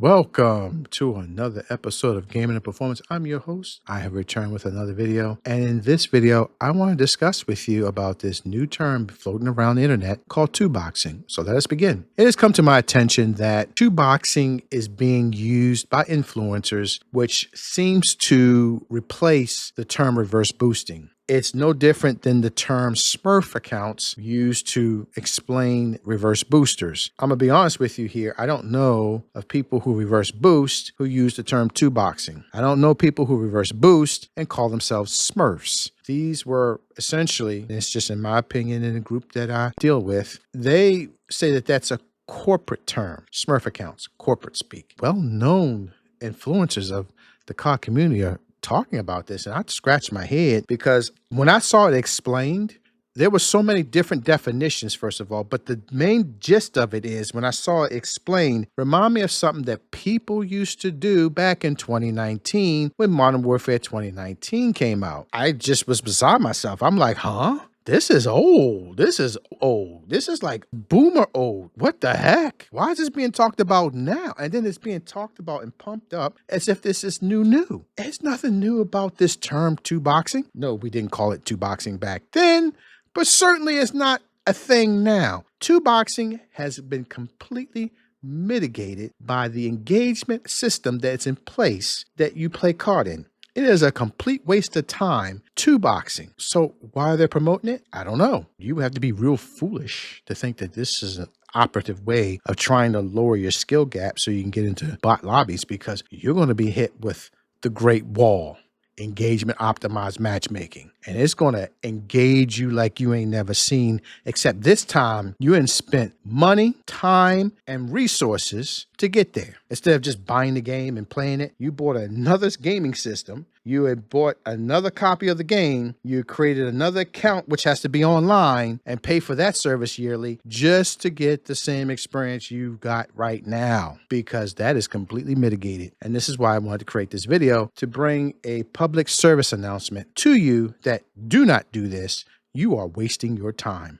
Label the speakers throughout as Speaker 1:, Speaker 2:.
Speaker 1: Welcome to another episode of Gaming and Performance. I'm your host. I have returned with another video. And in this video, I want to discuss with you about this new term floating around the internet called two-boxing. So let us begin. It has come to my attention that two-boxing is being used by influencers, which seems to replace the term reverse boosting. It's no different than the term Smurf accounts used to explain reverse boosters. I'm going to be honest with you here. I don't know of people who reverse boost who use the term two-boxing. I don't know people who reverse boost and call themselves Smurfs. These were essentially, and it's just in my opinion in the group that I deal with, they say that that's a corporate term. Smurf accounts, corporate speak. Well-known influencers of the Cod community are talking about this, and I scratched my head because when I saw it explained, there were so many different definitions, first of all, but the main gist of it is when I saw it explained, remind me of something that people used to do back in 2019 when Modern Warfare 2019 came out. I just was beside myself. I'm like, huh? This is old. This is old. This is like boomer old. What the heck? Why is this being talked about now? And then it's being talked about and pumped up as if this is new. There's nothing new about this term two-boxing. No, we didn't call it two-boxing back then, but certainly it's not a thing now. Two-boxing has been completely mitigated by the engagement system that's in place that you play card in. It is a complete waste of time, two-boxing. So why are they promoting it? I don't know. You have to be real foolish to think that this is an operative way of trying to lower your skill gap so you can get into bot lobbies, because you're going to be hit with the Great Wall, engagement optimized matchmaking. And it's going to engage you like you ain't never seen, except this time you ain't spent money, time, and resources to get there. Instead of just buying the game and playing it, you bought another gaming system. You had bought another copy of the game. You created another account, which has to be online, and pay for that service yearly just to get the same experience you got right now, because that is completely mitigated. And this is why I wanted to create this video, to bring a public service announcement to you that do not do this. You are wasting your time.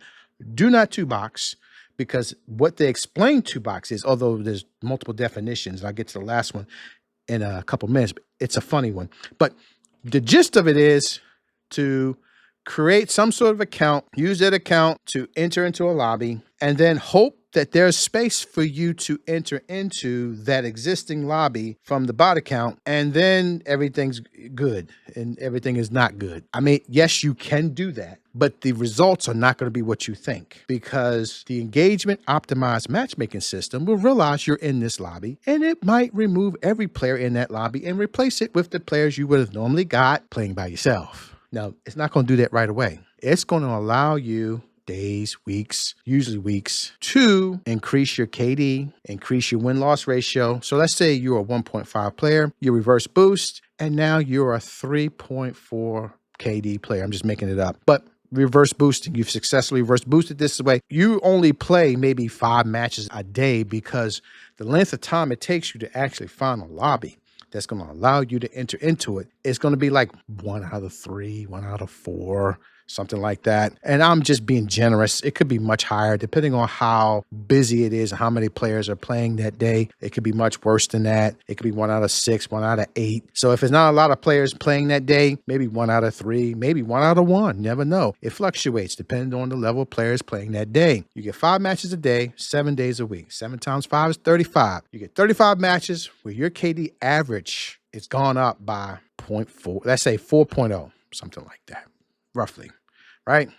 Speaker 1: Do not two-box, because what they explain two-box is, although there's multiple definitions, I'll get to the last one in a couple minutes, but it's a funny one. But the gist of it is to create some sort of account, use that account to enter into a lobby, and then hope that there's space for you to enter into that existing lobby from the bot account, and then everything's good and everything is not good. I mean, yes, you can do that, but the results are not going to be what you think, because the engagement optimized matchmaking system will realize you're in this lobby, and it might remove every player in that lobby and replace it with the players you would have normally got playing by yourself. Now, it's not going to do that right away. It's going to allow you days, weeks, usually weeks, to increase your KD, increase your win-loss ratio. So let's say you're a 1.5 player, you reverse boost, and now you're a 3.4 KD player. I'm just making it up. But reverse boosting, you've successfully reverse boosted this way. You only play maybe 5 matches a day, because the length of time it takes you to actually find a lobby that's going to allow you to enter into it is going to be like 1 out of 3, 1 out of 4, something like that. And I'm just being generous. It could be much higher depending on how busy it is and how many players are playing that day. It could be much worse than that. It could be 1 out of 6, 1 out of 8. So if there's not a lot of players playing that day, maybe 1 out of 3, maybe 1 out of 1. Never know. It fluctuates depending on the level of players playing that day. You get 5 matches a day, 7 days a week. 7 times 5 is 35. You get 35 matches where your KD average is gone up by 0.4. Let's say 4.0, something like that, roughly. Right?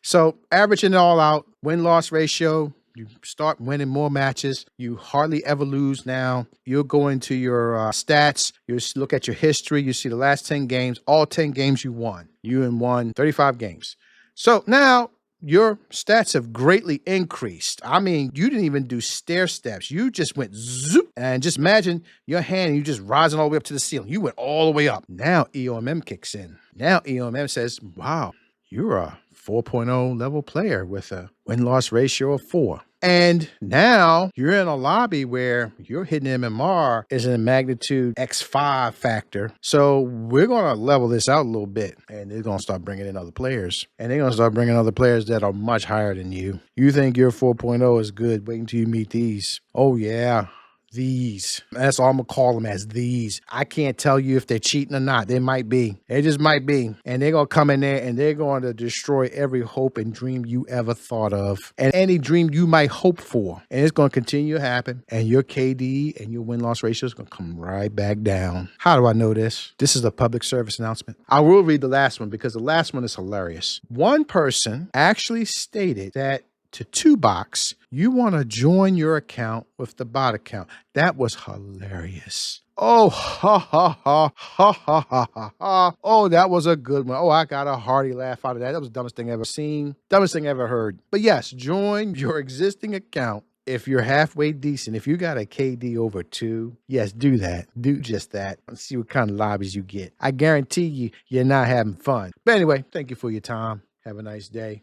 Speaker 1: So averaging it all out, win-loss ratio, you start winning more matches. You hardly ever lose now. You'll go into your stats. You look at your history. You see the last 10 games, all 10 games you won. You won 35 games. So now your stats have greatly increased. I mean, you didn't even do stair steps. You just went zoop, and just imagine your hand and you just rising all the way up to the ceiling. You went all the way up. Now EOMM kicks in. Now EOMM says, wow, you're a 4.0 level player with a win-loss ratio of 4. And now you're in a lobby where your hidden MMR is in a magnitude X5 factor. So we're going to level this out a little bit, and they're going to start bringing in other players. And they're going to start bringing other players that are much higher than you. You think your 4.0 is good. Wait until you meet these. Oh, yeah. These. That's all I'm going to call them, as these. I can't tell you if they're cheating or not. They might be. They just might be. And they're going to come in there and they're going to destroy every hope and dream you ever thought of, and any dream you might hope for. And it's going to continue to happen. And your KD and your win-loss ratio is going to come right back down. How do I know this? This is a public service announcement. I will read the last one because the last one is hilarious. One person actually stated that to 2Box, you want to join your account with the bot account. That was hilarious. Oh, ha, ha, ha, ha, ha, ha, ha, ha. Oh, that was a good one. Oh, I got a hearty laugh out of that. That was the dumbest thing I ever seen. Dumbest thing I ever heard. But yes, join your existing account. If you're halfway decent, if you got a KD over 2, yes, do that. Do just that. Let's see what kind of lobbies you get. I guarantee you, you're not having fun. But anyway, thank you for your time. Have a nice day.